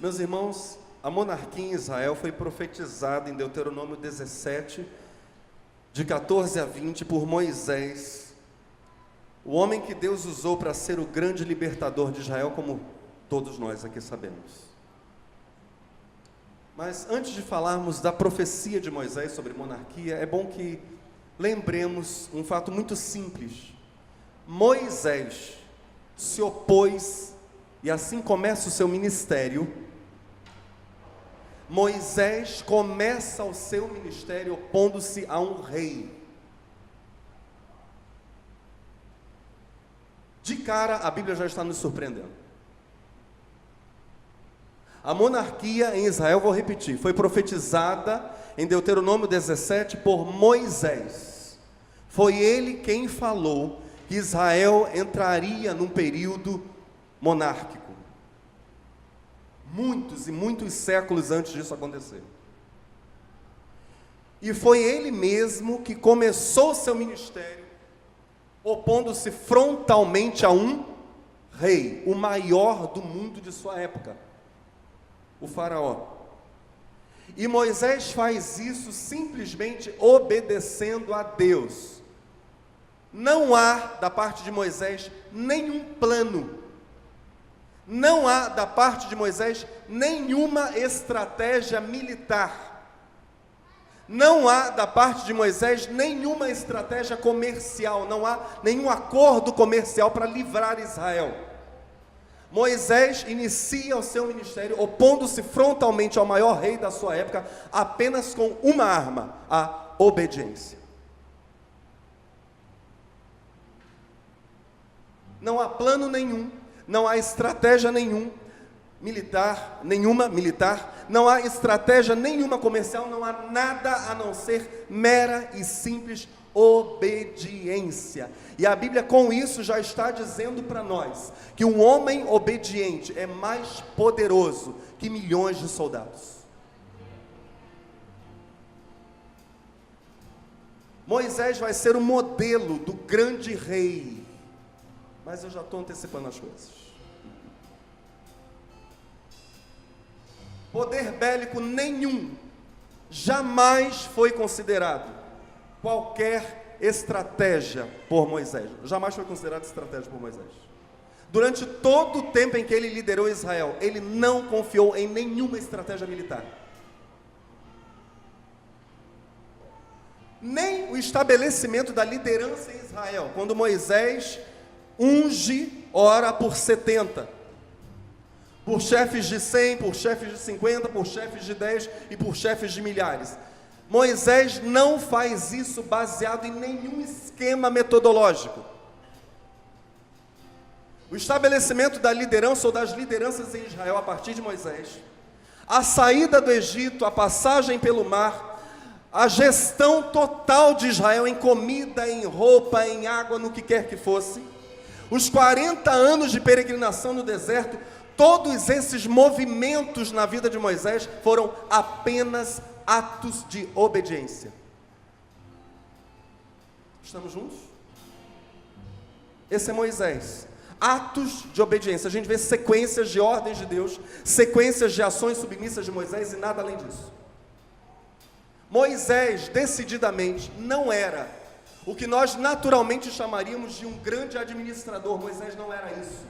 Meus irmãos, a monarquia em Israel foi profetizada em Deuteronômio 17, de 14 a 20, por Moisés, o homem que Deus usou para ser o grande libertador de Israel, como todos nós aqui sabemos. Mas antes de falarmos da profecia de Moisés sobre monarquia, é bom que lembremos um fato muito simples. Moisés se opôs, e assim começa o seu ministério. Moisés começa o seu ministério opondo-se a um rei. De cara, a Bíblia já está nos surpreendendo. A monarquia em Israel, vou repetir, foi profetizada em Deuteronômio 17 por Moisés. Foi ele quem falou que Israel entraria num período monárquico. Muitos e muitos séculos antes disso acontecer. E foi ele mesmo que começou seu ministério opondo-se frontalmente a um rei, o maior do mundo de sua época, o faraó. E Moisés faz isso simplesmente obedecendo a Deus. Não há da parte de Moisés nenhum plano. Não há da parte de Moisés nenhuma estratégia militar. Não há da parte de Moisés nenhuma estratégia comercial. Não há nenhum acordo comercial para livrar Israel. Moisés inicia o seu ministério opondo-se frontalmente ao maior rei da sua época, apenas com uma arma: a obediência. Não há plano nenhum, não há estratégia nenhuma militar, não há estratégia nenhuma comercial, não há nada a não ser mera e simples obediência. E a Bíblia com isso já está dizendo para nós que um homem obediente é mais poderoso que milhões de soldados. Moisés vai ser o modelo do grande rei, mas eu já estou antecipando as coisas. Poder bélico nenhum jamais foi considerado qualquer estratégia por Moisés. Jamais foi considerado estratégia por Moisés. Durante todo o tempo em que ele liderou Israel, ele não confiou em nenhuma estratégia militar. Nem o estabelecimento da liderança em Israel, quando Moisés unge, ora por 70, por chefes de 100, por chefes de 50, por chefes de 10 e por chefes de milhares. Moisés não faz isso baseado em nenhum esquema metodológico. O estabelecimento da liderança ou das lideranças em Israel a partir de Moisés, a saída do Egito, a passagem pelo mar, a gestão total de Israel em comida, em roupa, em água, no que quer que fosse, os 40 anos de peregrinação no deserto, todos esses movimentos na vida de Moisés foram apenas atos de obediência. Estamos juntos? Esse é Moisés. Atos de obediência. A gente vê sequências de ordens de Deus, sequências de ações submissas de Moisés e nada além disso. Moisés, decididamente, não era o que nós naturalmente chamaríamos de um grande administrador. Moisés não era isso.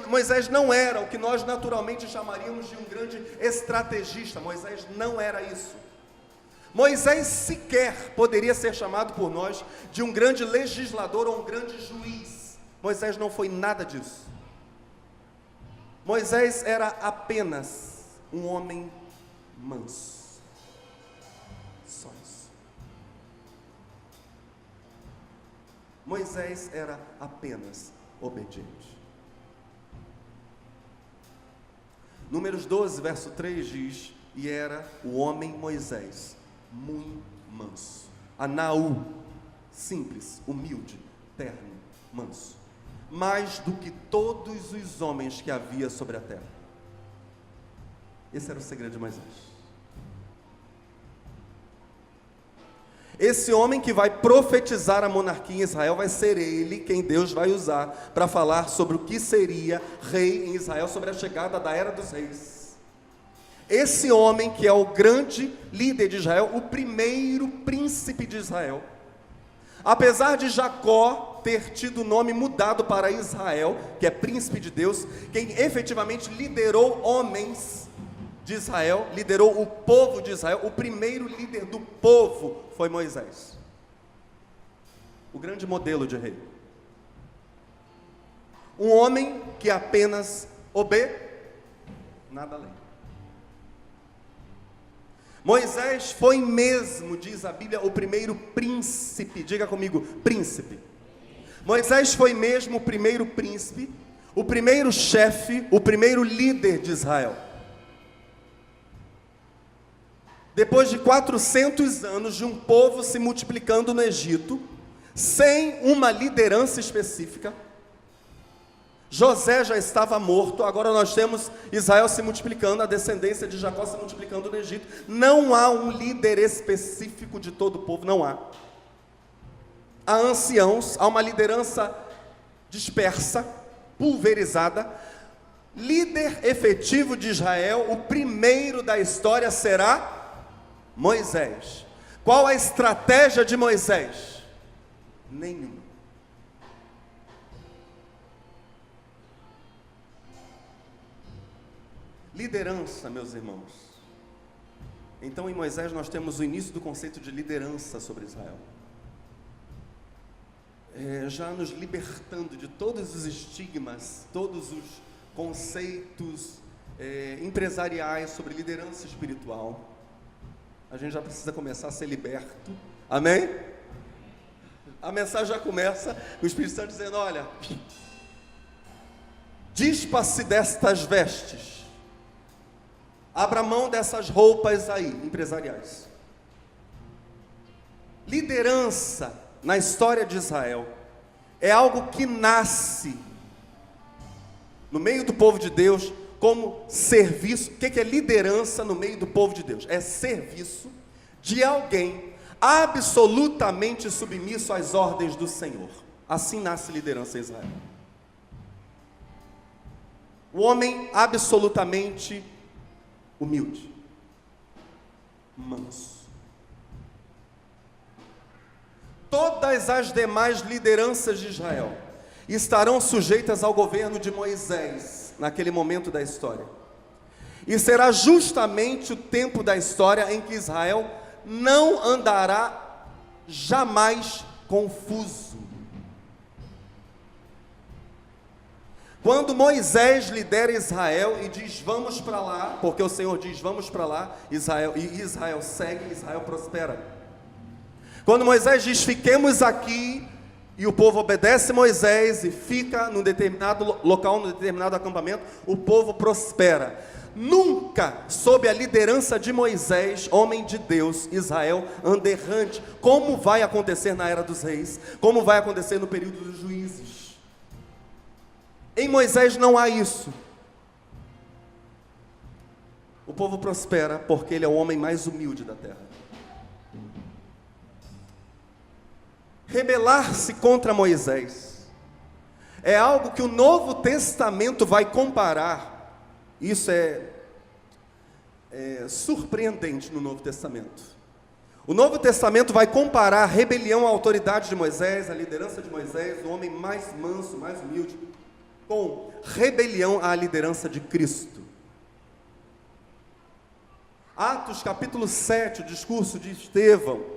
Moisés não era o que nós naturalmente chamaríamos de um grande estrategista. Moisés não era isso. Moisés sequer poderia ser chamado por nós de um grande legislador ou um grande juiz. Moisés não foi nada disso. Moisés era apenas um homem manso. Só isso. Moisés era apenas obediente. Números 12, verso 3 diz: e era o homem Moisés muito manso. Anaú, simples, humilde, terno, manso, mais do que todos os homens que havia sobre a terra. Esse era o segredo de Moisés. Esse homem que vai profetizar a monarquia em Israel vai ser ele quem Deus vai usar para falar sobre o que seria rei em Israel, sobre a chegada da era dos reis. Esse homem que é o grande líder de Israel, o primeiro príncipe de Israel. Apesar de Jacó ter tido o nome mudado para Israel, que é príncipe de Deus, quem efetivamente liderou homens de Israel, liderou o povo de Israel, o primeiro líder do povo foi Moisés, o grande modelo de rei. Um homem que apenas nada além. Moisés foi mesmo, diz a Bíblia, o primeiro príncipe. Diga comigo, príncipe. Moisés foi mesmo o primeiro príncipe, o primeiro chefe, o primeiro líder de Israel. Depois de 400 anos de um povo se multiplicando no Egito, sem uma liderança específica, José já estava morto, agora nós temos Israel se multiplicando, a descendência de Jacó se multiplicando no Egito. Não há um líder específico de todo o povo, não há. Há anciãos, há uma liderança dispersa, pulverizada. Líder efetivo de Israel, o primeiro da história será Moisés. Qual a estratégia de Moisés? Nenhuma. Liderança, meus irmãos. Então, em Moisés nós temos o início do conceito de liderança sobre Israel. Já nos libertando de todos os estigmas, todos os conceitos empresariais sobre liderança espiritual. A gente já precisa começar a ser liberto. Amém? A mensagem já começa, o Espírito Santo dizendo, olha, despa-se destas vestes, abra mão dessas roupas aí, empresariais. Liderança na história de Israel é algo que nasce no meio do povo de Deus como serviço. O que é liderança no meio do povo de Deus? É serviço de alguém absolutamente submisso às ordens do Senhor. Assim nasce liderança em Israel. O homem absolutamente humilde, manso. Todas as demais lideranças de Israel estarão sujeitas ao governo de Moisés, naquele momento da história. E será justamente o tempo da história em que Israel não andará jamais confuso. Quando Moisés lidera Israel e diz vamos para lá, porque o Senhor diz vamos para lá, Israel segue, Israel prospera. Quando Moisés diz fiquemos aqui, e o povo obedece Moisés e fica num determinado local, num determinado acampamento, o povo prospera. Nunca, sob a liderança de Moisés, homem de Deus, Israel anda errante, como vai acontecer na era dos reis, como vai acontecer no período dos juízes. Em Moisés não há isso. O povo prospera porque ele é o homem mais humilde da terra. Rebelar-se contra Moisés é algo que o Novo Testamento vai comparar. Isso é surpreendente no Novo Testamento. O Novo Testamento vai comparar a rebelião à autoridade de Moisés, a liderança de Moisés, o homem mais manso, mais humilde, com rebelião à liderança de Cristo. Atos capítulo 7, o discurso de Estevão.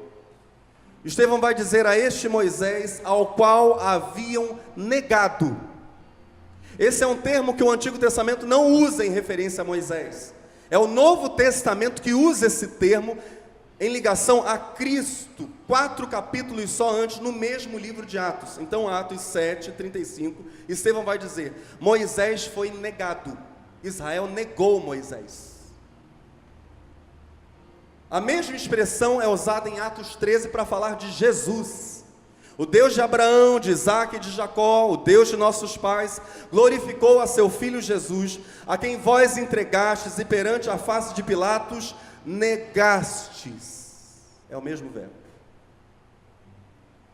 Estevão vai dizer a este Moisés, ao qual haviam negado. Esse é um termo que o Antigo Testamento não usa em referência a Moisés. É o Novo Testamento que usa esse termo em ligação a Cristo, 4 capítulos só antes, no mesmo livro de Atos. Então, Atos 7, 35, Estevão vai dizer, Moisés foi negado. Israel negou Moisés. A mesma expressão é usada em Atos 13 para falar de Jesus. O Deus de Abraão, de Isaac e de Jacó, o Deus de nossos pais, glorificou a seu Filho Jesus, a quem vós entregastes e perante a face de Pilatos negastes. É o mesmo verbo.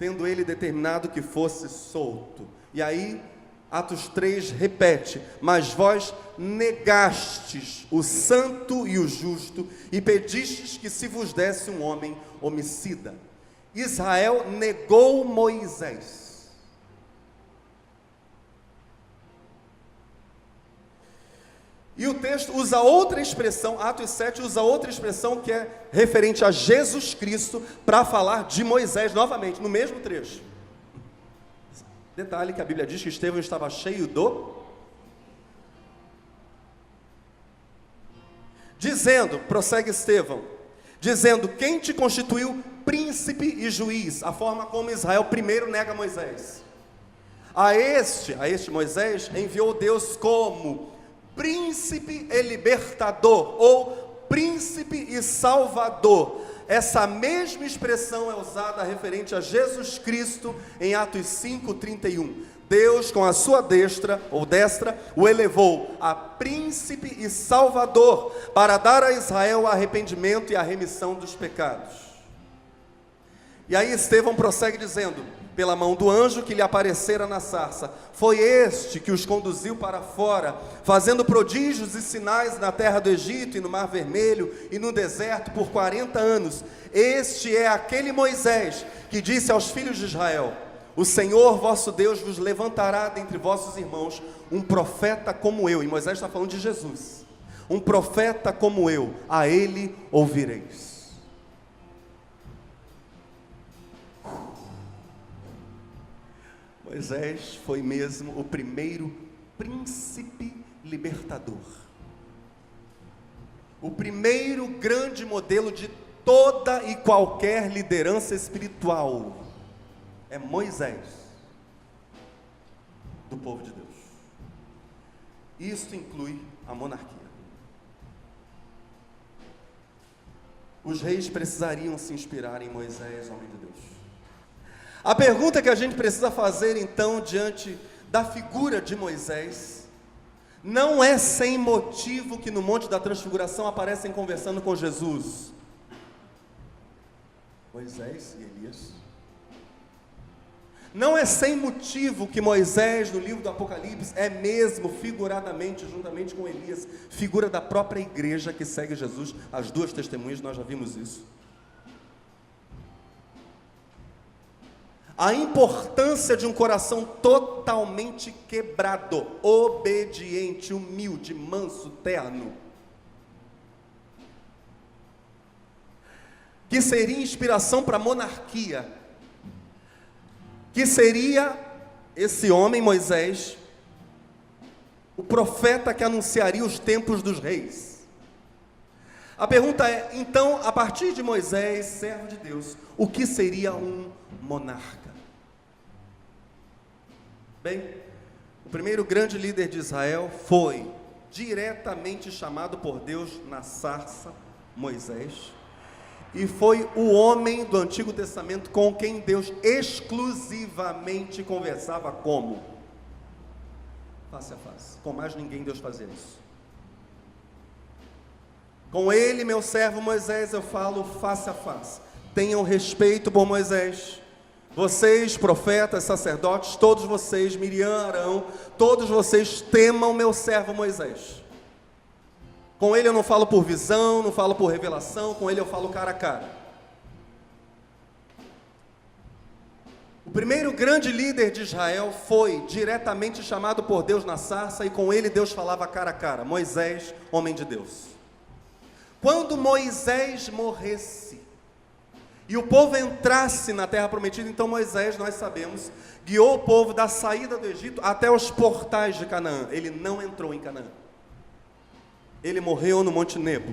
tendo ele determinado que fosse solto. E aí, Atos 3 repete: mas vós negastes o santo e o justo, e pedistes que se vos desse um homem homicida. Israel negou Moisés. E o texto usa outra expressão, Atos 7 usa outra expressão que é referente a Jesus Cristo, para falar de Moisés novamente, no mesmo trecho. Detalhe que a Bíblia diz que Estevão estava cheio dizendo, prossegue Estevão, dizendo: quem te constituiu príncipe e juiz? A forma como Israel primeiro nega Moisés. A este Moisés enviou Deus como príncipe e libertador, ou príncipe e salvador. Essa mesma expressão é usada referente a Jesus Cristo em Atos 5:31. Deus, com a sua destra, o elevou a príncipe e salvador, para dar a Israel o arrependimento e a remissão dos pecados. E aí Estevão prossegue dizendo: pela mão do anjo que lhe aparecera na sarça, foi este que os conduziu para fora, fazendo prodígios e sinais na terra do Egito e no Mar Vermelho e no deserto por 40 anos. Este é aquele Moisés que disse aos filhos de Israel: o Senhor vosso Deus vos levantará dentre vossos irmãos um profeta como eu. E Moisés está falando de Jesus. Um profeta como eu, a ele ouvireis. Moisés foi mesmo o primeiro príncipe libertador. O primeiro grande modelo de toda e qualquer liderança espiritual é Moisés, do povo de Deus. Isso inclui a monarquia. Os reis precisariam se inspirar em Moisés, homem de Deus. A pergunta que a gente precisa fazer então, diante da figura de Moisés, não é sem motivo que no Monte da Transfiguração aparecem conversando com Jesus Moisés e Elias. Não é sem motivo que Moisés, no livro do Apocalipse, é mesmo figuradamente, juntamente com Elias, figura da própria igreja que segue Jesus, as duas testemunhas, nós já vimos isso. A importância de um coração totalmente quebrado, obediente, humilde, manso, terno, que seria inspiração para a monarquia, que seria esse homem, Moisés, o profeta que anunciaria os tempos dos reis. A pergunta é, então, a partir de Moisés, servo de Deus, o que seria um monarca? Bem, o primeiro grande líder de Israel foi diretamente chamado por Deus na sarça, Moisés, e foi o homem do Antigo Testamento com quem Deus exclusivamente conversava como? Face a face. Com mais ninguém Deus fazia isso. Com ele, meu servo Moisés, eu falo face a face. Tenham respeito por Moisés. Vocês, profetas, sacerdotes, todos vocês, Miriam, Arão, todos vocês temam meu servo Moisés. Com ele eu não falo por visão, não falo por revelação, com ele eu falo cara a cara. O primeiro grande líder de Israel foi diretamente chamado por Deus na sarça, e com ele Deus falava cara a cara, Moisés, homem de Deus. Quando Moisés morresse, e o povo entrasse na terra prometida, então Moisés, nós sabemos, guiou o povo da saída do Egito até os portais de Canaã. Ele não entrou em Canaã. Ele morreu no Monte Nebo.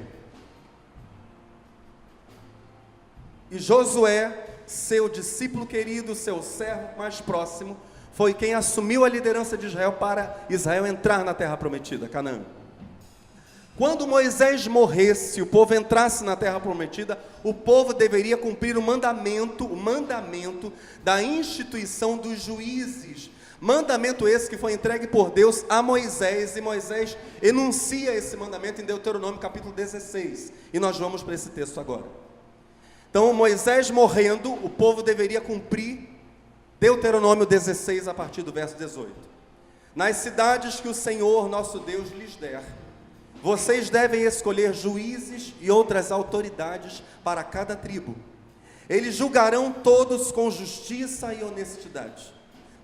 E Josué, seu discípulo querido, seu servo mais próximo, foi quem assumiu a liderança de Israel para Israel entrar na terra prometida, Canaã. Quando Moisés morresse, o povo entrasse na terra prometida, o povo deveria cumprir o mandamento da instituição dos juízes. Mandamento esse que foi entregue por Deus a Moisés, e Moisés enuncia esse mandamento em Deuteronômio capítulo 16, e nós vamos para esse texto agora. Então Moisés morrendo, o povo deveria cumprir Deuteronômio 16, a partir do verso 18. Nas cidades que o Senhor nosso Deus lhes der, vocês devem escolher juízes e outras autoridades para cada tribo. Eles julgarão todos com justiça e honestidade.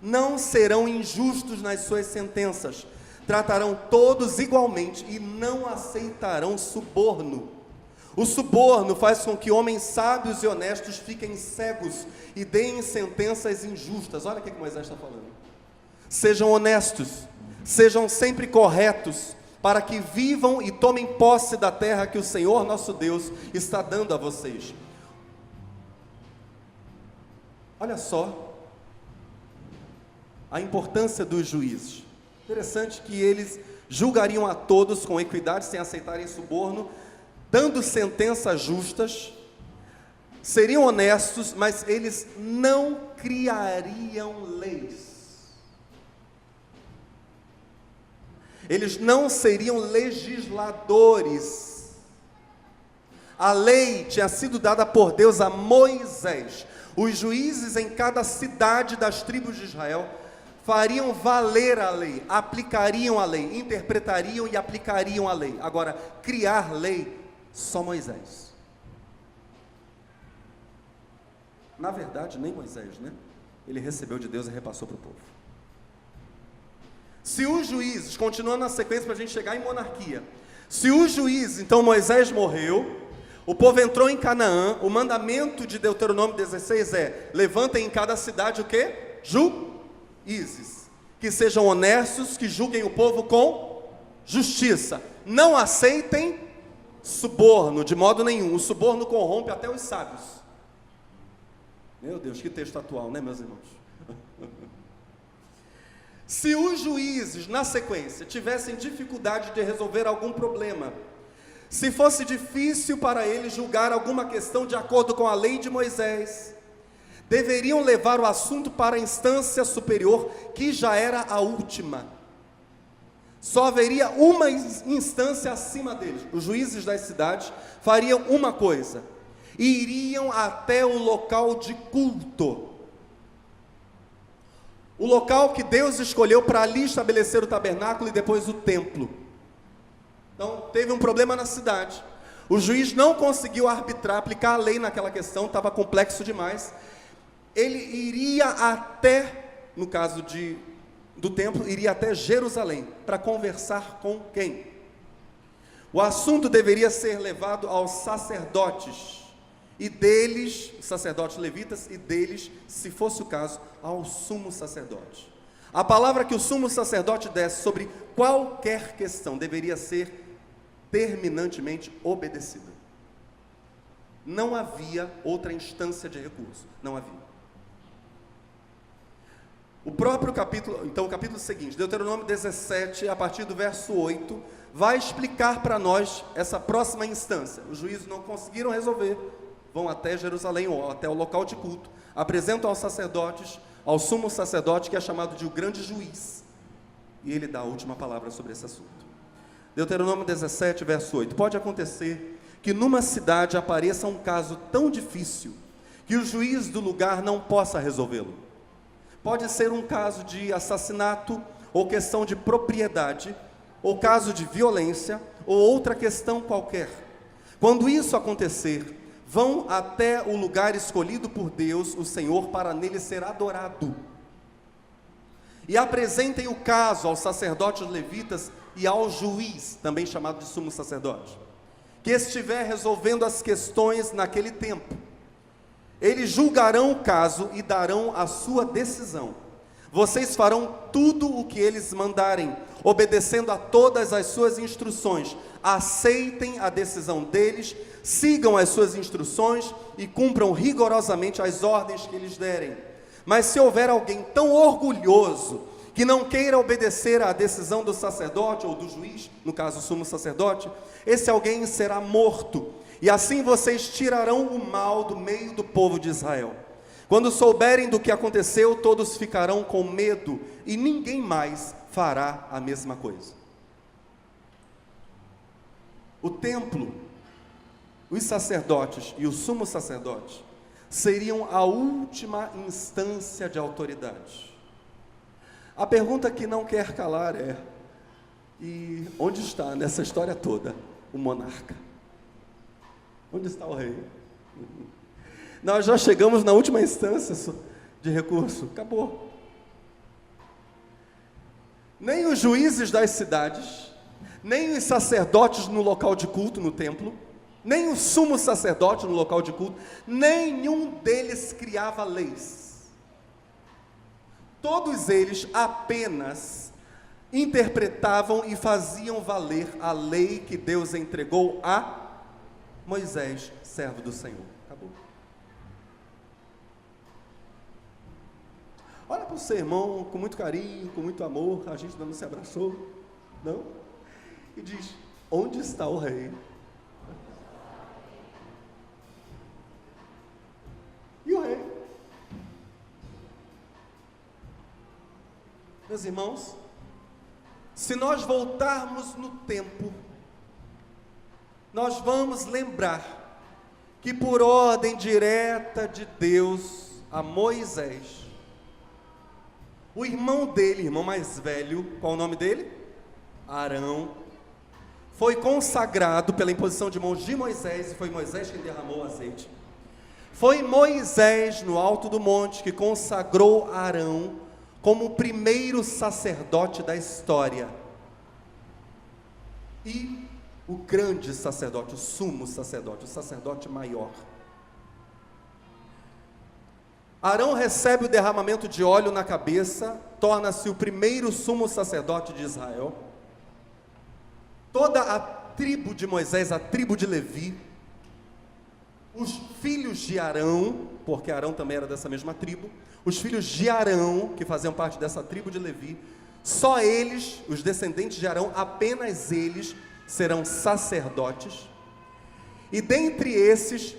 Não serão injustos nas suas sentenças. Tratarão todos igualmente e não aceitarão suborno. O suborno faz com que homens sábios e honestos fiquem cegos e deem sentenças injustas. Olha o que Moisés está falando. Sejam honestos, sejam sempre corretos, para que vivam e tomem posse da terra que o Senhor nosso Deus está dando a vocês. Olha só a importância dos juízes. Interessante que eles julgariam a todos com equidade, sem aceitarem suborno, dando sentenças justas, seriam honestos, mas eles não criariam leis. Eles não seriam legisladores. A lei tinha sido dada por Deus a Moisés. Os juízes em cada cidade das tribos de Israel fariam valer a lei, aplicariam a lei, interpretariam e aplicariam a lei. Agora, criar lei, só Moisés. Na verdade, nem Moisés, né? Ele recebeu de Deus e repassou para o povo. Se os juízes, continuando na sequência para a gente chegar em monarquia, se os juízes, então Moisés morreu, o povo entrou em Canaã, o mandamento de Deuteronômio 16 é: levantem em cada cidade o quê? Juízes, que sejam honestos, que julguem o povo com justiça, não aceitem suborno, de modo nenhum. O suborno corrompe até os sábios. Meu Deus, que texto atual, né, meus irmãos? Se os juízes, na sequência, tivessem dificuldade de resolver algum problema, se fosse difícil para eles julgar alguma questão de acordo com a lei de Moisés, deveriam levar o assunto para a instância superior, que já era a última. Só haveria uma instância acima deles. Os juízes das cidades fariam uma coisa: iriam até o local de culto. O local que Deus escolheu para ali estabelecer o tabernáculo e depois o templo. Então, teve um problema na cidade. O juiz não conseguiu arbitrar, aplicar a lei naquela questão, estava complexo demais. Ele iria até, no caso do templo, iria até Jerusalém, para conversar com quem? O assunto deveria ser levado aos sacerdotes, e deles, sacerdotes levitas, e deles, se fosse o caso, ao sumo sacerdote. A palavra que o sumo sacerdote desse sobre qualquer questão deveria ser terminantemente obedecida. Não havia outra instância de recurso, não havia. O próprio capítulo, então o capítulo seguinte, Deuteronômio 17, a partir do verso 8, vai explicar para nós essa próxima instância. Os juízes não conseguiram resolver, vão até Jerusalém, ou até o local de culto, apresentam aos sacerdotes, ao sumo sacerdote, que é chamado de o grande juiz, e ele dá a última palavra sobre esse assunto. Deuteronômio 17, verso 8. Pode acontecer que numa cidade apareça um caso tão difícil, que o juiz do lugar não possa resolvê-lo. Pode ser um caso de assassinato, ou questão de propriedade, ou caso de violência, ou outra questão qualquer. Quando isso acontecer, vão até o lugar escolhido por Deus, o Senhor, para nele ser adorado. E apresentem o caso aos sacerdotes levitas e ao juiz, também chamado de sumo sacerdote, que estiver resolvendo as questões naquele tempo. Eles julgarão o caso e darão a sua decisão. Vocês farão tudo o que eles mandarem, obedecendo a todas as suas instruções. Aceitem a decisão deles, sigam as suas instruções e cumpram rigorosamente as ordens que eles derem. Mas se houver alguém tão orgulhoso que não queira obedecer à decisão do sacerdote ou do juiz, no caso o sumo sacerdote, esse alguém será morto. E assim vocês tirarão o mal do meio do povo de Israel. Quando souberem do que aconteceu, todos ficarão com medo e ninguém mais fará a mesma coisa. O templo, os sacerdotes e o sumo sacerdote seriam a última instância de autoridade. A pergunta que não quer calar é: e onde está nessa história toda o monarca? Onde está o rei? Nós já chegamos na última instância de recurso, acabou. Nem os juízes das cidades, nem os sacerdotes no local de culto, no templo, nem o sumo sacerdote no local de culto, nenhum deles criava leis. Todos eles apenas interpretavam e faziam valer a lei que Deus entregou a Moisés, servo do Senhor. Acabou. Olha para o seu irmão com muito carinho, com muito amor, a gente ainda não se abraçou, não? E diz: onde está o rei? E o rei? Meus irmãos, se nós voltarmos no tempo, nós vamos lembrar que por ordem direta de Deus a Moisés, o irmão dele, irmão mais velho, qual o nome dele? Arão, foi consagrado pela imposição de mãos de Moisés, e foi Moisés quem derramou o azeite. Foi Moisés, no alto do monte, que consagrou Arão como o primeiro sacerdote da história. E o grande sacerdote, o sumo sacerdote, o sacerdote maior. Arão recebe o derramamento de óleo na cabeça, torna-se o primeiro sumo sacerdote de Israel. Toda a tribo de Moisés, a tribo de Levi, os filhos de Arão, porque Arão também era dessa mesma tribo, os filhos de Arão, que faziam parte dessa tribo de Levi, só eles, os descendentes de Arão, apenas eles serão sacerdotes, e dentre esses,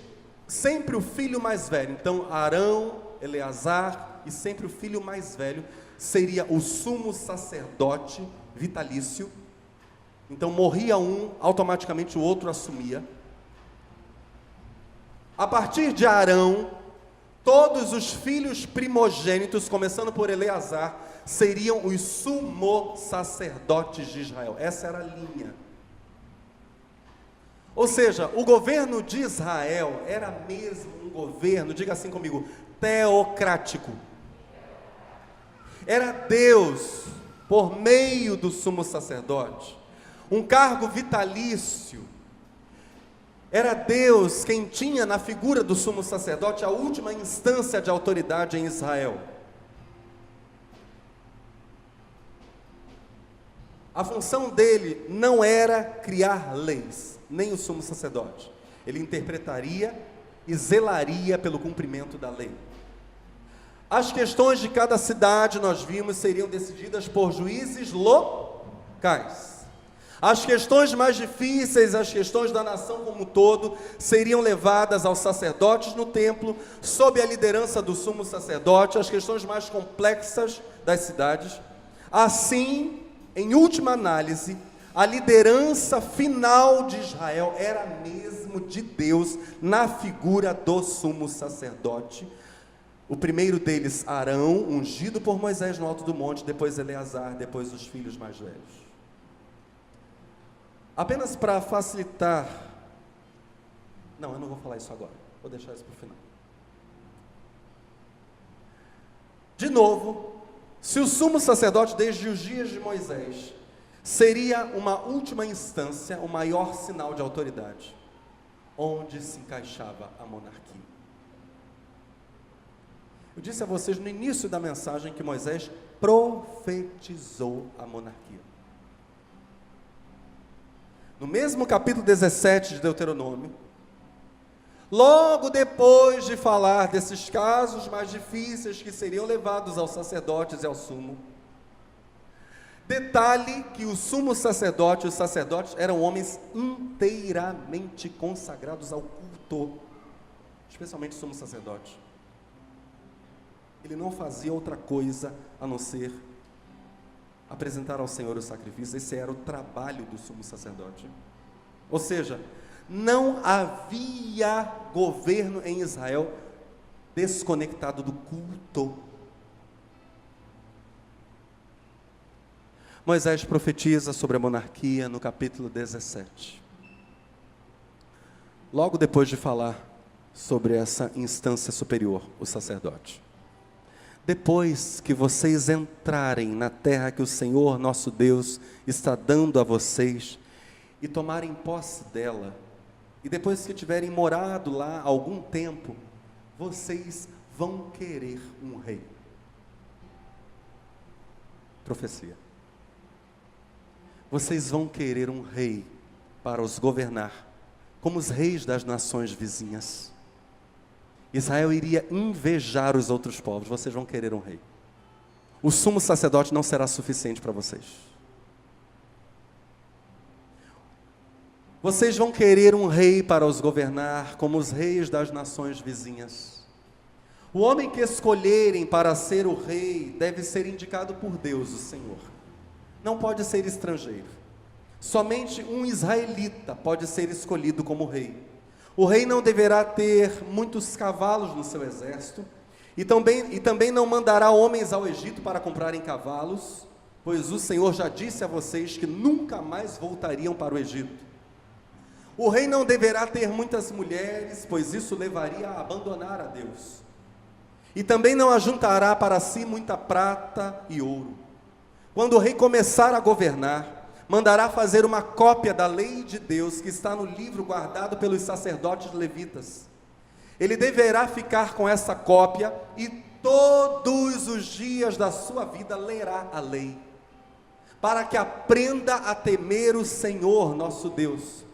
sempre o filho mais velho. Então Arão, Eleazar, e sempre o filho mais velho, seria o sumo sacerdote vitalício. Então morria um, automaticamente o outro assumia. A partir de Arão, todos os filhos primogênitos, começando por Eleazar, seriam os sumos sacerdotes de Israel. Essa era a linha. Ou seja, o governo de Israel era mesmo um governo, diga assim comigo, teocrático. Era Deus, por meio do sumo sacerdote, um cargo vitalício. Era Deus quem tinha na figura do sumo sacerdote a última instância de autoridade em Israel. A função dele não era criar leis, nem o sumo sacerdote. Ele interpretaria e zelaria pelo cumprimento da lei. As questões de cada cidade, nós vimos, seriam decididas por juízes locais. As questões mais difíceis, as questões da nação como um todo, seriam levadas aos sacerdotes no templo, sob a liderança do sumo sacerdote. As questões mais complexas das cidades. Assim, em última análise, a liderança final de Israel era mesmo de Deus, na figura do sumo sacerdote. O primeiro deles, Arão, ungido por Moisés no alto do monte, depois Eleazar, depois os filhos mais velhos. Apenas para facilitar, não, eu não vou falar isso agora, vou deixar isso para o final. De novo, se o sumo sacerdote desde os dias de Moisés seria uma última instância, o maior sinal de autoridade, onde se encaixava a monarquia? Eu disse a vocês no início da mensagem que Moisés profetizou a monarquia. No mesmo capítulo 17 de Deuteronômio, logo depois de falar desses casos mais difíceis que seriam levados aos sacerdotes e ao sumo, detalhe que o sumo sacerdote e os sacerdotes eram homens inteiramente consagrados ao culto, especialmente o sumo sacerdote. Ele não fazia outra coisa a não ser apresentar ao Senhor o sacrifício. Esse era o trabalho do sumo sacerdote. Ou seja, não havia governo em Israel desconectado do culto. Moisés profetiza sobre a monarquia no capítulo 17. Logo depois de falar sobre essa instância superior, o sacerdote. Depois que vocês entrarem na terra que o Senhor nosso Deus está dando a vocês e tomarem posse dela, e depois que tiverem morado lá algum tempo, vocês vão querer um rei. Profecia. Vocês vão querer um rei para os governar, como os reis das nações vizinhas. Israel iria invejar os outros povos. Vocês vão querer um rei. O sumo sacerdote não será suficiente para vocês. Vocês vão querer um rei para os governar, como os reis das nações vizinhas. O homem que escolherem para ser o rei deve ser indicado por Deus, o Senhor. Não pode ser estrangeiro. Somente um israelita pode ser escolhido como rei. O rei não deverá ter muitos cavalos no seu exército, e também não mandará homens ao Egito para comprarem cavalos, pois o Senhor já disse a vocês que nunca mais voltariam para o Egito. O rei não deverá ter muitas mulheres, pois isso levaria a abandonar a Deus. E também não ajuntará para si muita prata e ouro. Quando o rei começar a governar, mandará fazer uma cópia da lei de Deus que está no livro guardado pelos sacerdotes levitas. Ele deverá ficar com essa cópia e todos os dias da sua vida lerá a lei, para que aprenda a temer o Senhor nosso Deus,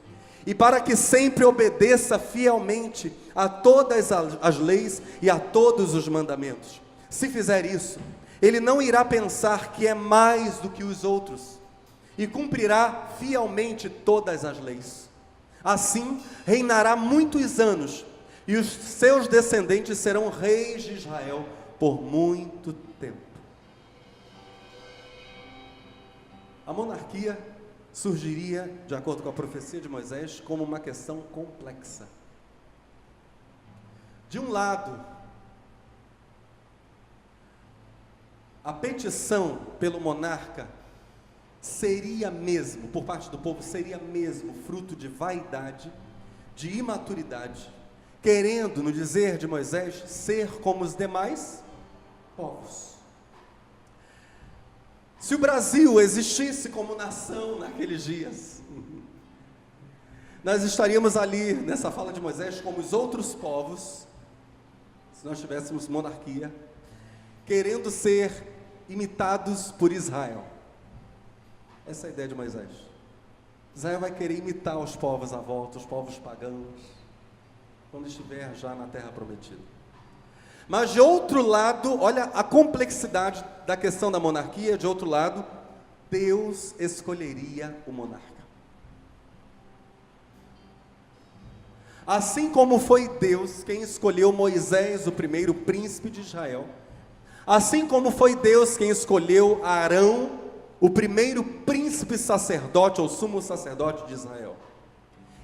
e para que sempre obedeça fielmente a todas as leis e a todos os mandamentos. Se fizer isso, ele não irá pensar que é mais do que os outros, e cumprirá fielmente todas as leis. Assim, reinará muitos anos, e os seus descendentes serão reis de Israel por muito tempo. A monarquia surgiria, de acordo com a profecia de Moisés, como uma questão complexa. De um lado, a petição pelo monarca seria mesmo, por parte do povo, seria mesmo fruto de vaidade, de imaturidade, querendo, no dizer de Moisés, ser como os demais povos. Se o Brasil existisse como nação naqueles dias, nós estaríamos ali, nessa fala de Moisés, como os outros povos, se nós tivéssemos monarquia, querendo ser imitados por Israel. Essa é a ideia de Moisés. Israel vai querer imitar os povos à volta, os povos pagãos, quando estiver já na terra prometida. Mas de outro lado, olha a complexidade da questão da monarquia. De outro lado, Deus escolheria o monarca. Assim como foi Deus quem escolheu Moisés, o primeiro príncipe de Israel, assim como foi Deus quem escolheu Arão, o primeiro príncipe sacerdote, ou sumo sacerdote de Israel.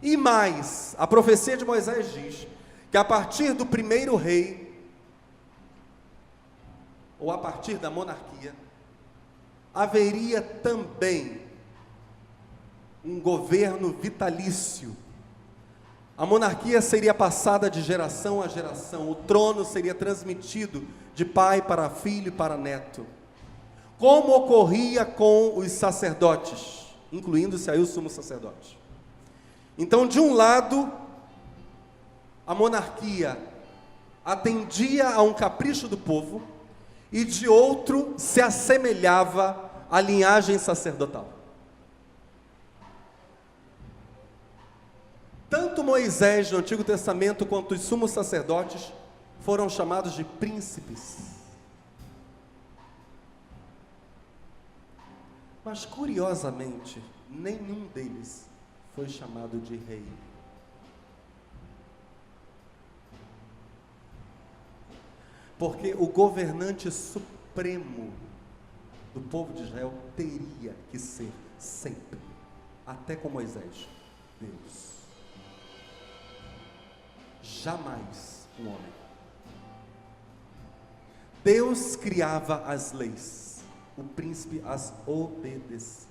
E mais, a profecia de Moisés diz que a partir do primeiro rei, ou a partir da monarquia, haveria também um governo vitalício. A monarquia seria passada de geração a geração, o trono seria transmitido de pai para filho e para neto, como ocorria com os sacerdotes, incluindo-se aí o sumo sacerdote. Então, de um lado, a monarquia atendia a um capricho do povo, e de outro, se assemelhava à linhagem sacerdotal. Tanto Moisés no Antigo Testamento quanto os sumos sacerdotes foram chamados de príncipes. Mas curiosamente, nenhum deles foi chamado de rei. Porque o governante supremo do povo de Israel teria que ser sempre, até com Moisés, Deus. Jamais um homem. Deus criava as leis, o príncipe as obedecia.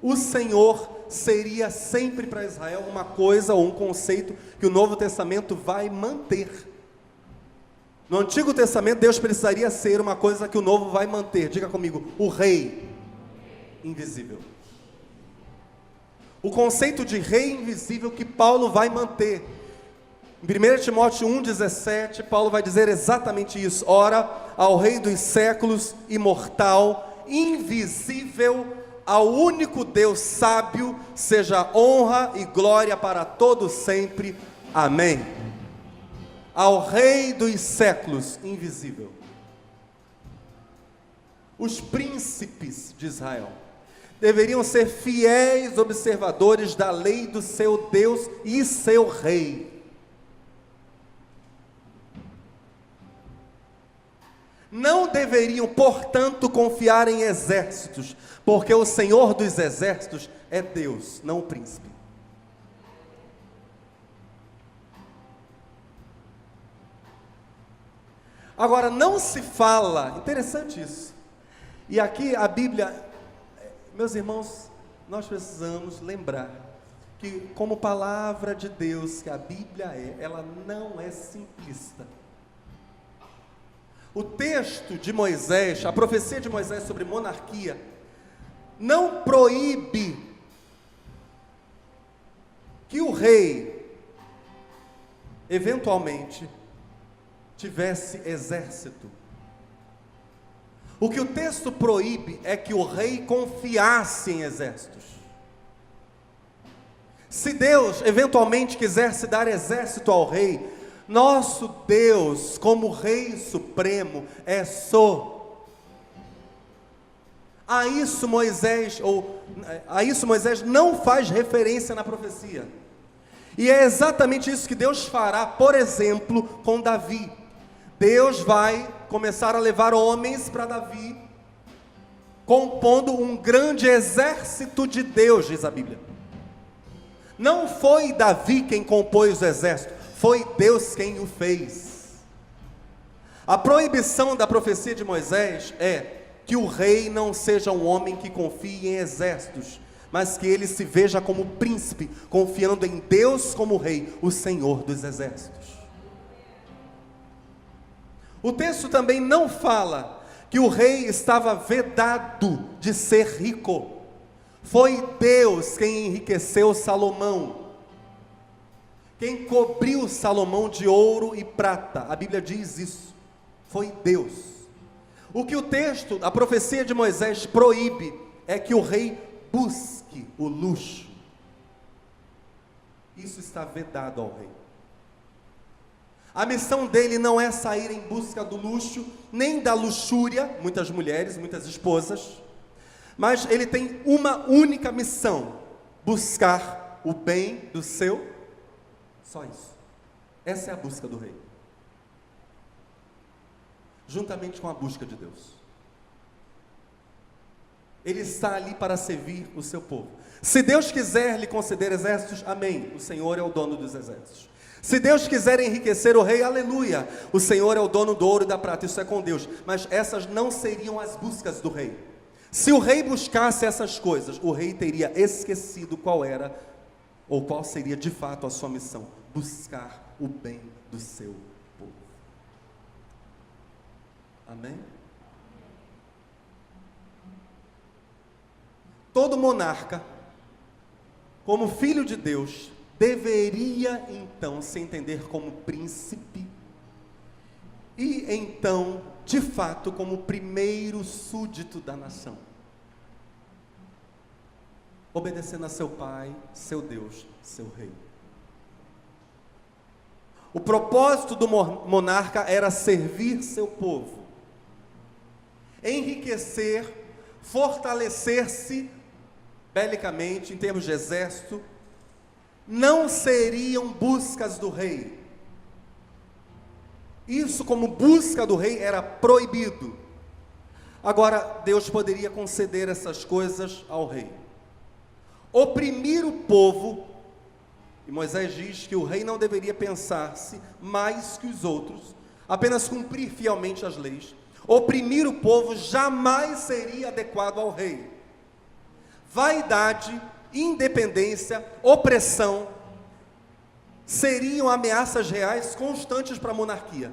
O Senhor seria sempre para Israel uma coisa ou um conceito que o Novo Testamento vai manter. No Antigo Testamento, Deus precisaria ser uma coisa que o Novo vai manter. Diga comigo, o rei invisível. O conceito de rei invisível que Paulo vai manter. Em 1 Timóteo 1,17, Paulo vai dizer exatamente isso. Ora, ao Rei dos séculos, imortal, invisível, ao único Deus sábio, seja honra e glória para todos sempre. Amém. Ao Rei dos séculos, invisível. Os príncipes de Israel deveriam ser fiéis observadores da lei do seu Deus e seu rei. Não deveriam, portanto, confiar em exércitos, porque o Senhor dos exércitos é Deus, não o príncipe. Agora, não se fala, interessante isso, e aqui a Bíblia, meus irmãos, nós precisamos lembrar que, como palavra de Deus, que a Bíblia ela não é simplista. O texto de Moisés, a profecia de Moisés sobre monarquia, não proíbe que o rei, eventualmente, tivesse exército. O que o texto proíbe é que o rei confiasse em exércitos. Se Deus eventualmente quisesse dar exército ao rei, nosso Deus, como Rei Supremo, é a isso Moisés não faz referência na profecia. E é exatamente isso que Deus fará, por exemplo, com Davi. Deus vai começar a levar homens para Davi, compondo um grande exército de Deus, diz a Bíblia. Não foi Davi quem compôs o exército, foi Deus quem o fez. A proibição da profecia de Moisés é que o rei não seja um homem que confie em exércitos, mas que ele se veja como príncipe, confiando em Deus como rei, o Senhor dos exércitos. O texto também não fala que o rei estava vedado de ser rico. Foi Deus quem enriqueceu Salomão, quem cobriu Salomão de ouro e prata. A Bíblia diz isso, foi Deus. O que o texto, a profecia de Moisés proíbe, é que o rei busque o luxo. Isso está vedado ao rei. A missão dele não é sair em busca do luxo, nem da luxúria, muitas mulheres, muitas esposas, mas ele tem uma única missão: buscar o bem do seu, só isso. Essa é a busca do rei, juntamente com a busca de Deus. Ele está ali para servir o seu povo. Se Deus quiser lhe conceder exércitos, amém, o Senhor é o dono dos exércitos. Se Deus quiser enriquecer o rei, aleluia, o Senhor é o dono do ouro e da prata, isso é com Deus. Mas essas não seriam as buscas do rei. Se o rei buscasse essas coisas, o rei teria esquecido qual era, ou qual seria de fato a sua missão: buscar o bem do seu povo. Amém? Todo monarca, como filho de Deus, deveria então se entender como príncipe e então, de fato, como o primeiro súdito da nação, obedecendo a seu pai, seu Deus, seu rei. O propósito do monarca era servir seu povo, enriquecer, fortalecer-se belicamente, em termos de exército. Não seriam buscas do rei. Isso, como busca do rei, era proibido. Agora, Deus poderia conceder essas coisas ao rei. Oprimir o povo E Moisés diz que o rei não deveria pensar-se mais que os outros, apenas cumprir fielmente as leis. Oprimir o povo jamais seria adequado ao rei. Vaidade, independência, opressão seriam ameaças reais constantes para a monarquia.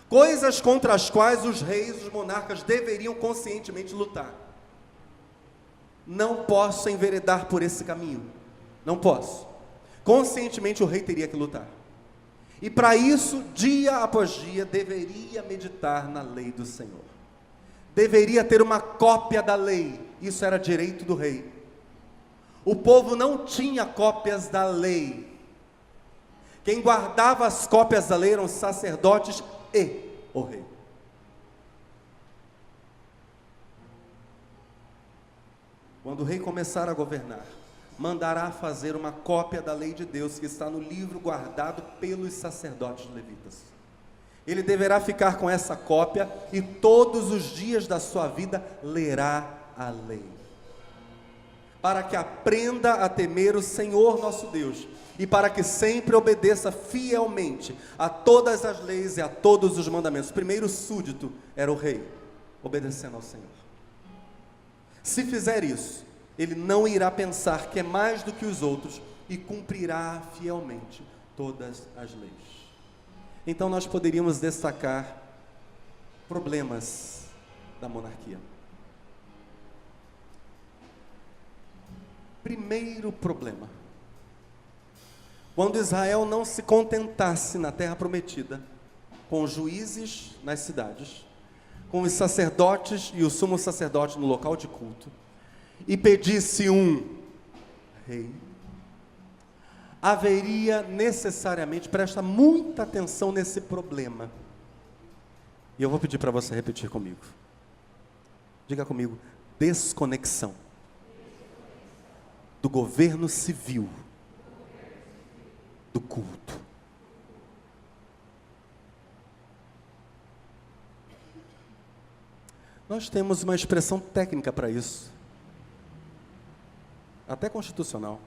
Coisas contra as quais os reis, os monarcas deveriam conscientemente lutar. Não posso enveredar por esse caminho. Não posso. Conscientemente o rei teria que lutar. E para isso, dia após dia, deveria meditar na lei do Senhor. Deveria ter uma cópia da lei. Isso era direito do rei. O povo não tinha cópias da lei. Quem guardava as cópias da lei eram os sacerdotes e o rei. Quando o rei começar a governar, mandará fazer uma cópia da lei de Deus que está no livro guardado pelos sacerdotes levitas. Ele deverá ficar com essa cópia e todos os dias da sua vida lerá a lei, para que aprenda a temer o Senhor nosso Deus e para que sempre obedeça fielmente a todas as leis e a todos os mandamentos. O primeiro súdito era o rei, obedecendo ao Senhor. Se fizer isso, ele não irá pensar que é mais do que os outros e cumprirá fielmente todas as leis. Então nós poderíamos destacar problemas da monarquia. Primeiro problema: quando Israel não se contentasse na terra prometida com os juízes nas cidades, com os sacerdotes e o sumo sacerdote no local de culto, e pedisse um rei, haveria necessariamente, presta muita atenção nesse problema, e eu vou pedir para você repetir comigo. Diga comigo: desconexão do governo civil do culto. Nós temos uma expressão técnica para isso, até constitucional: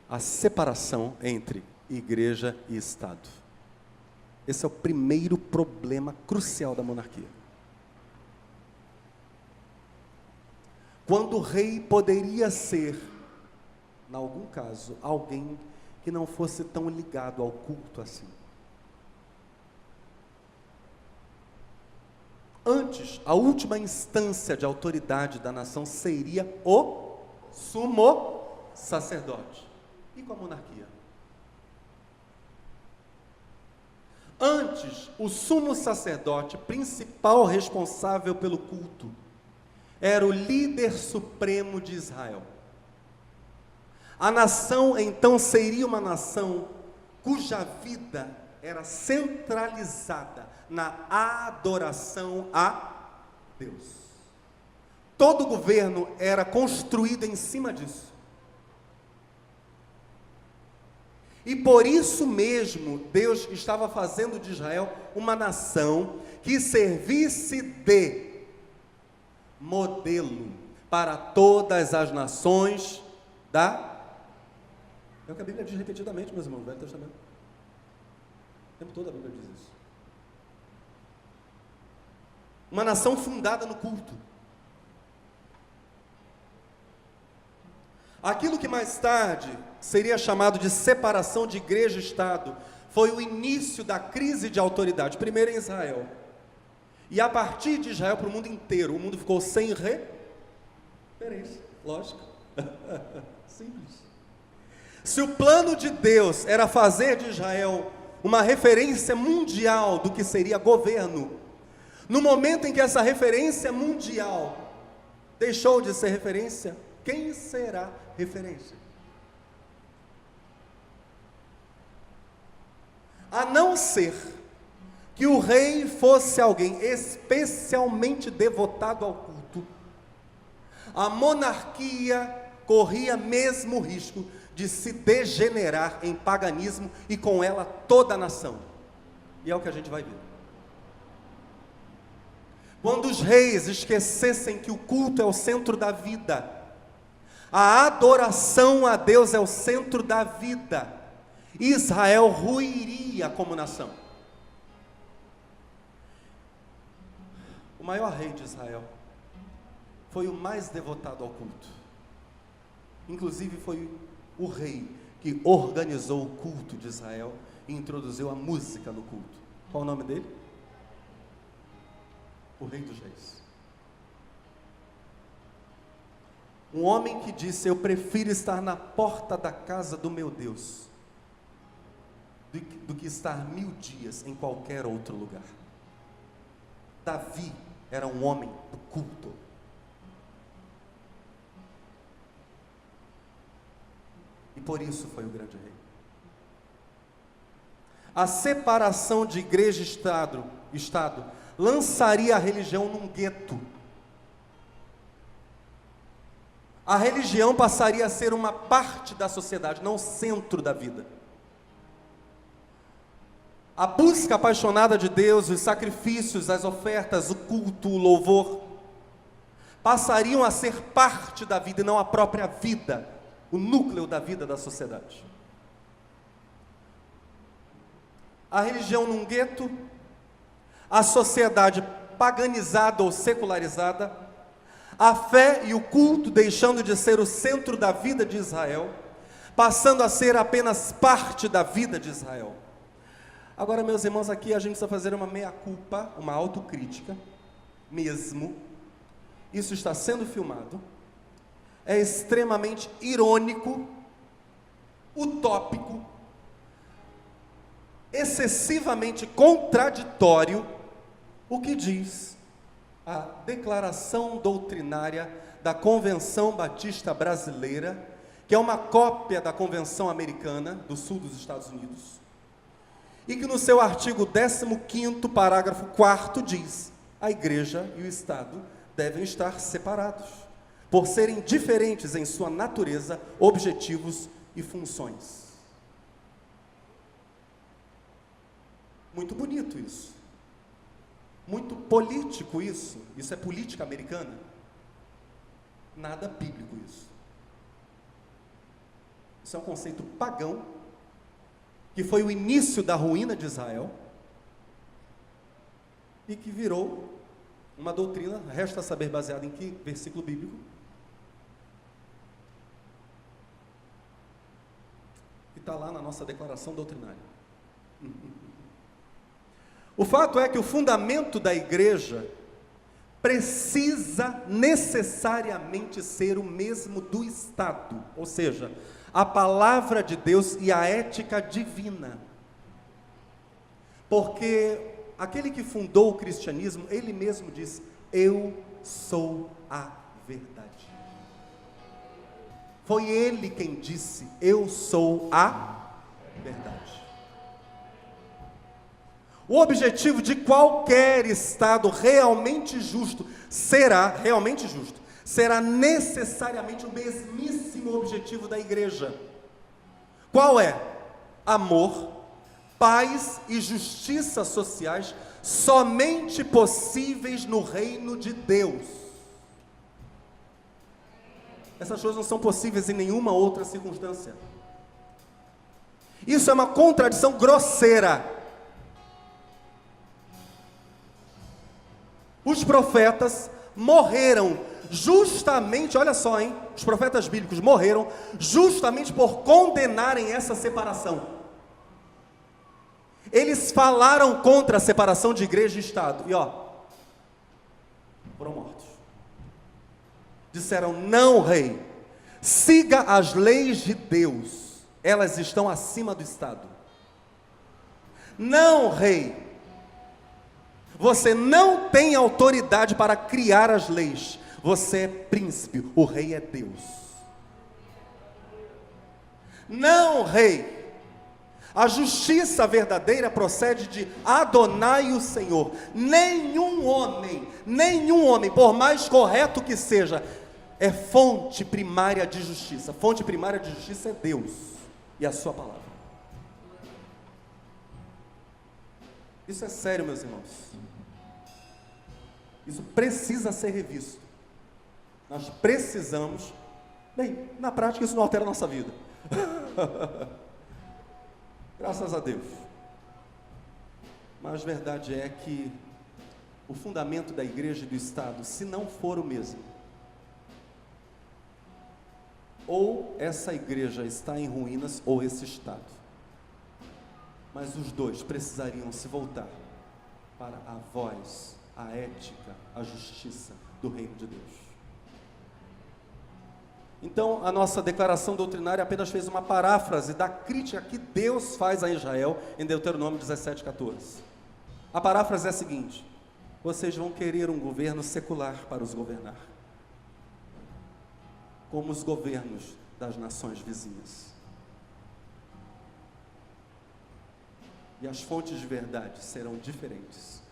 a separação entre igreja e Estado. Esse é o primeiro problema crucial da monarquia. Quando o rei poderia ser, em algum caso, alguém que não fosse tão ligado ao culto assim. Antes, a última instância de autoridade da nação seria o sumo sacerdote. E com a monarquia? Antes, o sumo sacerdote, principal responsável pelo culto, era o líder supremo de Israel. A nação então seria uma nação cuja vida era centralizada na adoração a Deus. Todo o governo era construído em cima disso. E por isso mesmo, Deus estava fazendo de Israel uma nação que servisse de modelo para todas as nações da... É o que a Bíblia diz repetidamente, meus irmãos, no Velho Testamento. O tempo todo a Bíblia diz isso. Uma nação fundada no culto. Aquilo que mais tarde seria chamado de separação de igreja e Estado foi o início da crise de autoridade, primeiro em Israel. E a partir de Israel para o mundo inteiro, o mundo ficou sem referência. Lógico. Simples. Se o plano de Deus era fazer de Israel uma referência mundial do que seria governo, no momento em que essa referência mundial deixou de ser referência, quem será referência? A não ser que o rei fosse alguém especialmente devotado ao culto, a monarquia corria mesmo o risco de se degenerar em paganismo e com ela toda a nação. E é o que a gente vai ver. Quando os reis esquecessem que o culto é o centro da vida, a adoração a Deus é o centro da vida, Israel ruiria como nação. O maior rei de Israel foi o mais devotado ao culto. Inclusive foi o rei que organizou o culto de Israel e introduziu a música no culto. Qual o nome dele? O Rei dos Reis. Um homem que disse: eu prefiro estar na porta da casa do meu Deus do que estar 1000 dias em qualquer outro lugar. Davi era um homem do culto. E por isso foi o grande rei. A separação de igreja e Estado lançaria a religião num gueto. A religião passaria a ser uma parte da sociedade, não o centro da vida. A busca apaixonada de Deus, os sacrifícios, as ofertas, o culto, o louvor, passariam a ser parte da vida e não a própria vida, o núcleo da vida da sociedade. A religião num gueto, a sociedade paganizada ou secularizada, a fé e o culto deixando de ser o centro da vida de Israel, passando a ser apenas parte da vida de Israel. Agora, meus irmãos, aqui a gente precisa fazer uma meia-culpa, uma autocrítica, mesmo. Isso está sendo filmado. É extremamente irônico, utópico, excessivamente contraditório o que diz a declaração doutrinária da Convenção Batista Brasileira, que é uma cópia da Convenção Americana do Sul dos Estados Unidos, e que no seu artigo 15º, parágrafo 4º, diz: a igreja e o Estado devem estar separados, por serem diferentes em sua natureza, objetivos e funções. Muito bonito isso. Muito político isso. Isso é política americana. Nada bíblico isso. Isso é um conceito pagão, que foi o início da ruína de Israel, e que virou uma doutrina, resta saber baseada em que versículo bíblico. E está lá na nossa declaração doutrinária. O fato é que o fundamento da igreja precisa necessariamente ser o mesmo do Estado, ou seja, a palavra de Deus e a ética divina. Porque aquele que fundou o cristianismo, ele mesmo diz: eu sou a verdade. Foi ele quem disse: eu sou a verdade. O objetivo de qualquer Estado realmente justo será necessariamente o mesmíssimo objetivo da igreja. Qual é? Amor, paz e justiça sociais, somente possíveis no reino de Deus. Essas coisas não são possíveis em nenhuma outra circunstância. Isso é uma contradição grosseira. Os profetas morreram justamente, olha só, hein? Os profetas bíblicos morreram justamente por condenarem essa separação. Eles falaram contra a separação de igreja e Estado, e foram mortos. Disseram: não, rei, siga as leis de Deus, elas estão acima do Estado. Não, rei, você não tem autoridade para criar as leis. Você é príncipe, o rei é Deus. Não, rei, a justiça verdadeira procede de Adonai o Senhor. Nenhum homem, por mais correto que seja, é fonte primária de justiça. Fonte primária de justiça é Deus e a sua palavra. Isso é sério, meus irmãos. Isso precisa ser revisto. Nós precisamos, bem, na prática isso não altera a nossa vida. Graças a Deus. Mas a verdade é que o fundamento da igreja e do Estado, se não for o mesmo, ou essa igreja está em ruínas, ou esse Estado. Mas os dois precisariam se voltar para a voz, a ética, a justiça do reino de Deus. Então, a nossa declaração doutrinária apenas fez uma paráfrase da crítica que Deus faz a Israel em Deuteronômio 17:14. A paráfrase é a seguinte: vocês vão querer um governo secular para os governar, como os governos das nações vizinhas. E as fontes de verdade serão diferentes.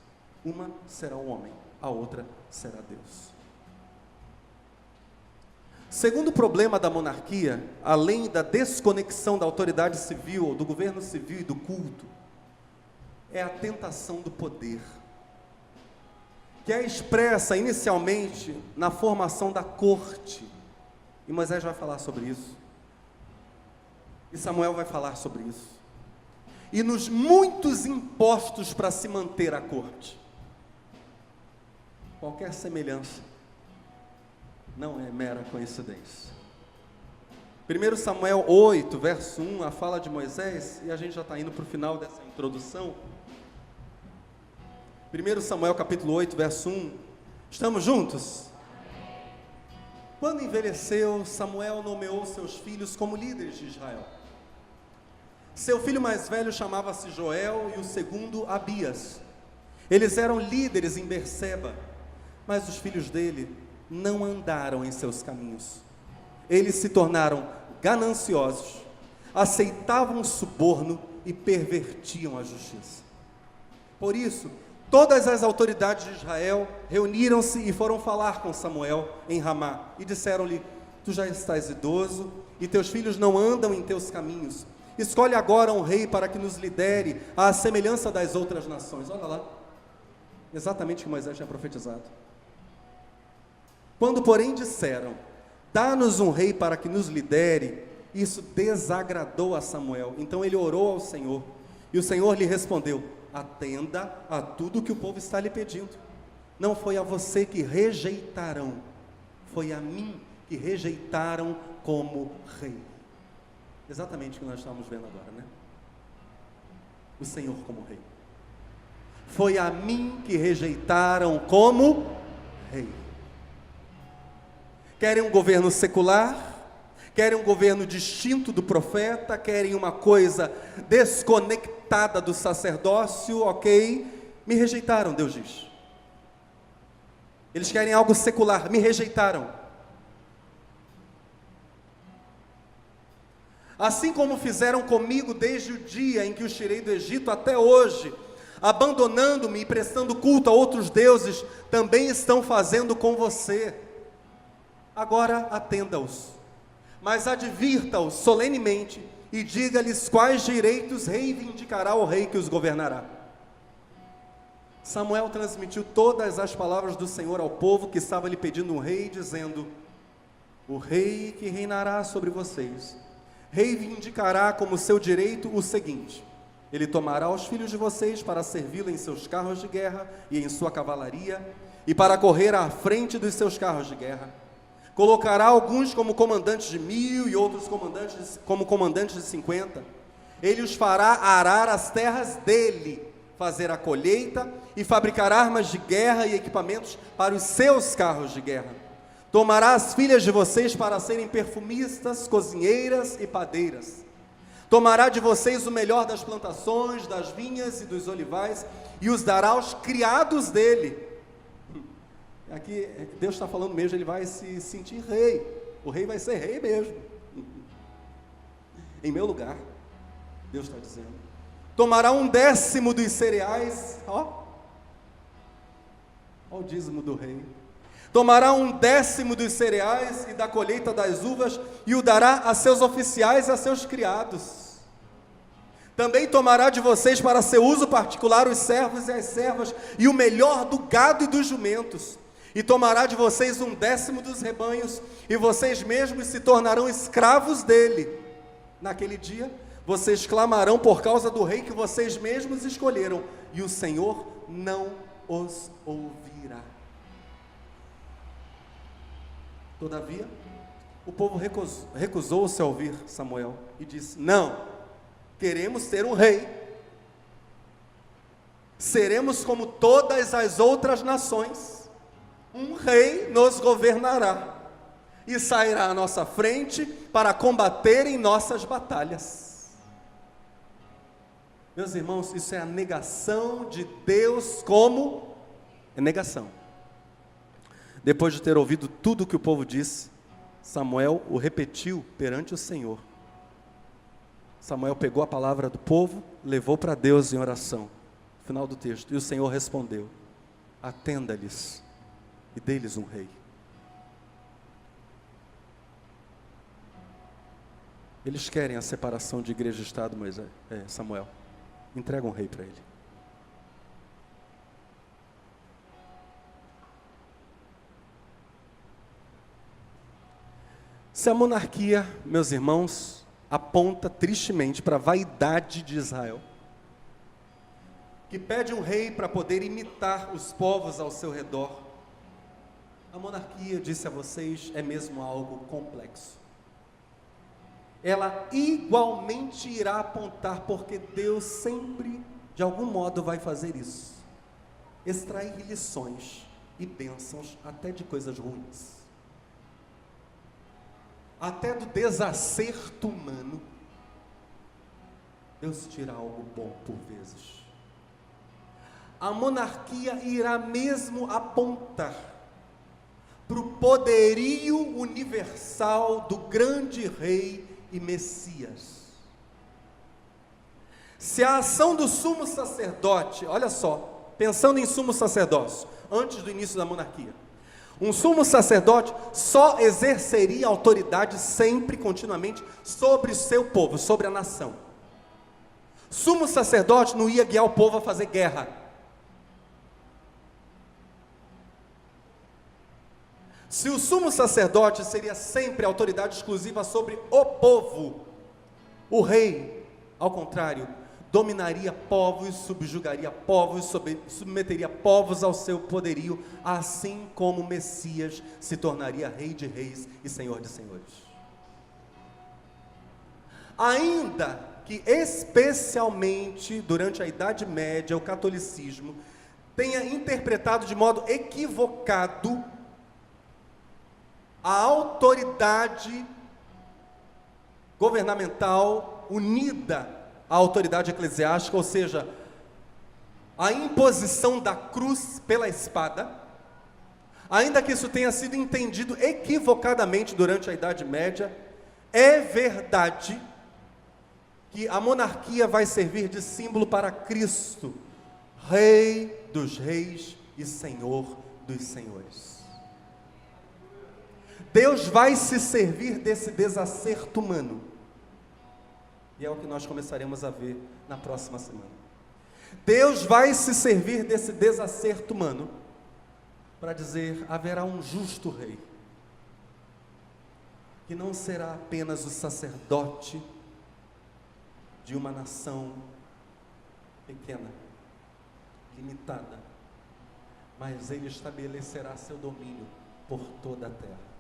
Uma será o homem, a outra será Deus. Segundo problema da monarquia, além da desconexão da autoridade civil, do governo civil e do culto, é a tentação do poder, que é expressa inicialmente na formação da corte. E Moisés vai falar sobre isso. E Samuel vai falar sobre isso. E nos muitos impostos para se manter a corte. Qualquer semelhança não é mera coincidência. 1 Samuel 8, verso 1, a fala de Moisés, e a gente já está indo para o final dessa introdução. 1 Samuel capítulo 8, verso 1, estamos juntos? Quando envelheceu, Samuel nomeou seus filhos como líderes de Israel. Seu filho mais velho chamava-se Joel e o segundo Abias. Eles eram líderes em Berseba, mas os filhos dele não andaram em seus caminhos. Eles se tornaram gananciosos, aceitavam suborno e pervertiam a justiça. Por isso, todas as autoridades de Israel reuniram-se e foram falar com Samuel em Ramá e disseram-lhe: tu já estás idoso e teus filhos não andam em teus caminhos. Escolhe agora um rei para que nos lidere à semelhança das outras nações. Olha lá, exatamente o que Moisés tinha profetizado. Quando, porém, disseram: dá-nos um rei para que nos lidere, isso desagradou a Samuel. Então ele orou ao Senhor, e o Senhor lhe respondeu: atenda a tudo que o povo está lhe pedindo. Não foi a você que rejeitarão, foi a mim que rejeitaram como rei. Exatamente o que nós estamos vendo agora, né? O Senhor como rei. Foi a mim que rejeitaram como rei. Querem um governo secular, querem um governo distinto do profeta, querem uma coisa desconectada do sacerdócio, ok? Me rejeitaram, Deus diz. Eles querem algo secular, me rejeitaram. Assim como fizeram comigo desde o dia em que os tirei do Egito até hoje, abandonando-me e prestando culto a outros deuses, também estão fazendo com você. Agora atenda-os, mas advirta-os solenemente e diga-lhes quais direitos reivindicará o rei que os governará. Samuel transmitiu todas as palavras do Senhor ao povo que estava lhe pedindo um rei, dizendo: o rei que reinará sobre vocês reivindicará como seu direito o seguinte: ele tomará os filhos de vocês para servi-lo em seus carros de guerra e em sua cavalaria, e para correr à frente dos seus carros de guerra. Colocará alguns como comandantes de 1000 e outros como comandantes de 50. Ele os fará arar as terras dele, fazer a colheita e fabricar armas de guerra e equipamentos para os seus carros de guerra. Tomará as filhas de vocês para serem perfumistas, cozinheiras e padeiras. Tomará de vocês o melhor das plantações, das vinhas e dos olivais e os dará aos criados dele. Aqui Deus está falando mesmo, ele vai se sentir rei. O rei vai ser rei mesmo. Em meu lugar, Deus está dizendo. Tomará 1/10 dos cereais, ó o dízimo do rei. Tomará 1/10 dos cereais e da colheita das uvas e o dará a seus oficiais e a seus criados. Também tomará de vocês para seu uso particular os servos e as servas e o melhor do gado e dos jumentos. E tomará de vocês 1/10 dos rebanhos, e vocês mesmos se tornarão escravos dele. Naquele dia, Vocês clamarão por causa do rei que vocês mesmos escolheram, e o Senhor não os ouvirá. Todavia, o povo recusou-se a ouvir Samuel e disse: não, queremos ter um rei. Seremos como todas as outras nações. Um rei nos governará e sairá à nossa frente para combater em nossas batalhas. Meus irmãos, isso é a negação de Deus como negação. Depois de ter ouvido tudo o que o povo disse, Samuel o repetiu perante o Senhor. Samuel pegou a palavra do povo, levou para Deus em oração. Final do texto. E o Senhor respondeu: atenda-lhes e dê-lhes um rei. Eles querem a separação de igreja e Estado, Samuel. Entrega um rei para ele. Se a monarquia, meus irmãos, aponta tristemente para a vaidade de Israel, que pede um rei para poder imitar os povos ao seu redor, a monarquia, disse a vocês, é mesmo algo complexo. Ela igualmente irá apontar, porque Deus sempre, de algum modo, vai fazer isso. Extrair lições e bênçãos até de coisas ruins. Até do desacerto humano, Deus tira algo bom por vezes. A monarquia irá mesmo apontar para o poderio universal do grande rei e Messias. Se a ação do sumo sacerdote, olha só, pensando em sumo sacerdócio, antes do início da monarquia, um sumo sacerdote só exerceria autoridade sempre, continuamente, sobre o seu povo, sobre a nação. Sumo sacerdote não ia guiar o povo a fazer guerra. Se o sumo sacerdote seria sempre autoridade exclusiva sobre o povo, o rei, ao contrário, dominaria povos, subjugaria povos, submeteria povos ao seu poderio, assim como o Messias se tornaria rei de reis e senhor de senhores. Ainda que especialmente durante a Idade Média, o catolicismo tenha interpretado de modo equivocado a autoridade governamental unida à autoridade eclesiástica, ou seja, a imposição da cruz pela espada, ainda que isso tenha sido entendido equivocadamente durante a Idade Média, é verdade que a monarquia vai servir de símbolo para Cristo, Rei dos reis e Senhor dos senhores. Deus vai se servir desse desacerto humano. E é o que nós começaremos a ver na próxima semana. Deus vai se servir desse desacerto humano para dizer: haverá um justo rei, que não será apenas o sacerdote de uma nação pequena, limitada, mas ele estabelecerá seu domínio por toda a terra.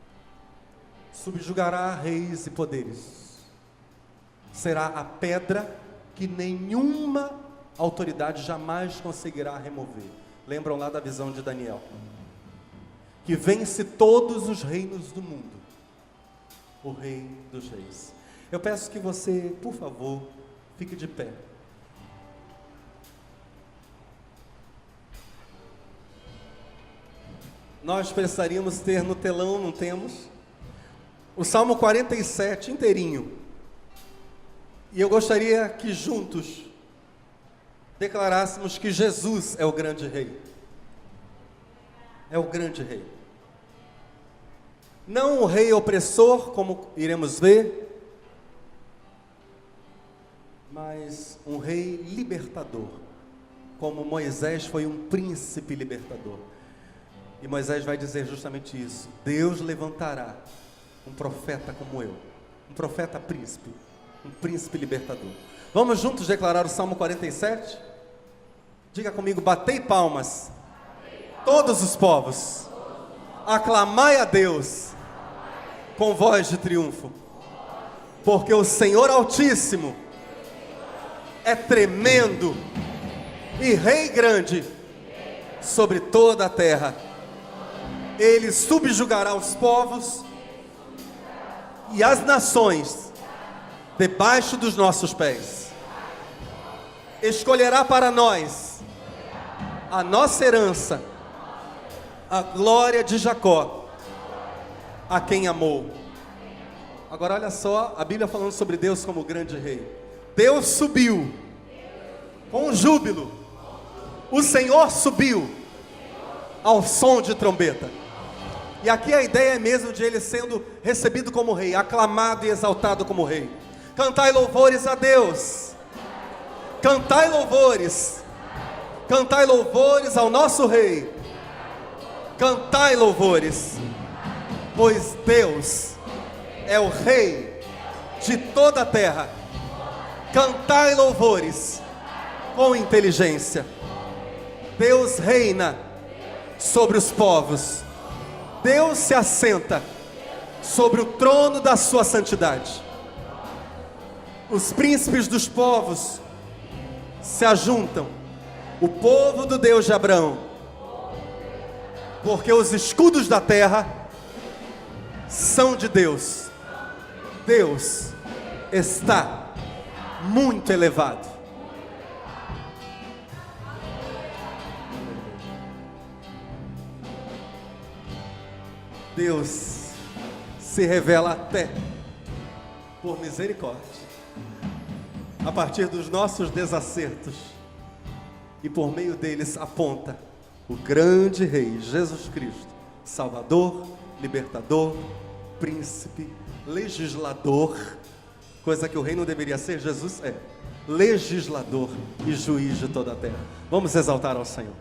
Subjugará reis e poderes. Será a pedra que nenhuma autoridade jamais conseguirá remover. Lembram lá da visão de Daniel? Que vence todos os reinos do mundo. O Rei dos Reis. Eu peço que você, por favor, fique de pé. Nós precisaríamos ter no telão, não temos? O Salmo 47 inteirinho. E eu gostaria que juntos declarássemos que Jesus é o grande rei. É o grande rei. Não o rei opressor, como iremos ver, mas um rei libertador, como Moisés foi um príncipe libertador. E Moisés vai dizer justamente isso: Deus levantará um profeta como eu, um profeta príncipe, um príncipe libertador. Vamos juntos declarar o Salmo 47? Diga comigo: batei palmas, todos os povos, aclamai a Deus com voz de triunfo, porque o Senhor Altíssimo é tremendo e Rei grande sobre toda a terra. Ele subjugará os povos e as nações debaixo dos nossos pés. Escolherá para nós a nossa herança, a glória de Jacó, a quem amou. Agora olha só, a Bíblia falando sobre Deus como grande rei. Deus subiu com júbilo, o Senhor subiu ao som de trombeta. E aqui a ideia é mesmo de ele sendo recebido como rei, aclamado e exaltado como rei. Cantai louvores a Deus, cantai louvores ao nosso rei, cantai louvores, pois Deus é o rei de toda a terra. Cantai louvores com inteligência. Deus reina sobre os povos. Deus se assenta sobre o trono da sua santidade. Os príncipes dos povos se ajuntam, o povo do Deus de Abraão, porque os escudos da terra são de Deus. Deus está muito elevado. Deus se revela até por misericórdia, a partir dos nossos desacertos, e por meio deles aponta o grande Rei Jesus Cristo, Salvador, Libertador, Príncipe, Legislador, coisa que o rei não deveria ser. Jesus é legislador e juiz de toda a terra. Vamos exaltar ao Senhor.